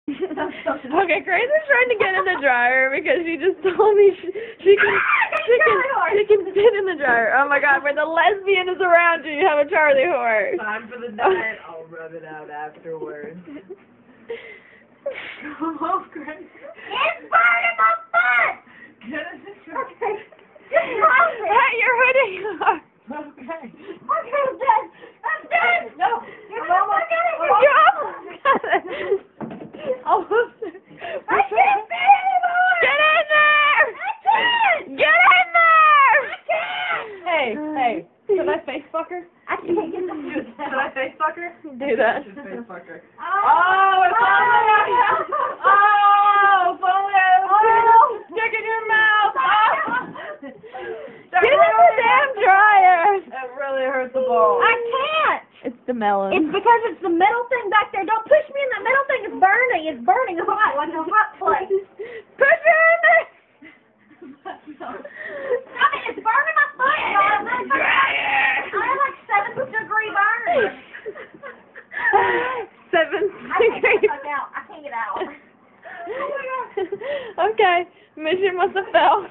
Okay, Gracie's trying to get in the dryer because she just told me she can fit in the dryer. Oh my God, where the lesbian is around you, you have a Charlie horse. Time for the diet. I'll rub it out afterwards. Come on, Gracie. It's burning my foot! Get in the dryer. Okay. Just hold it. Hey, you're hurting her. Okay. Okay, I'm done. I'm done. No. You're almost got it. You almost got it. Almost. I can't fit anymore. Get in there! I can't. Get in there! I can't. Hey, should I face fuck her? I can't get the Should I face fuck her? Do that. Should face fuck her. Oh, Oh, it's falling out! Oh, falling out! Oh. Stick in your mouth! Oh. Get in the damn dryer! That really hurts the balls. I can't. It's the melon. It's because it's the middle thing back there. Don't push me in that middle thing. It's burning. It's burning hot like a hot plate. Push her in there! Stop it. It's burning my foot. I have like 7th-degree burn. 7 I can't get degrees. the fuck out. I can't get out. Okay, mission must have failed.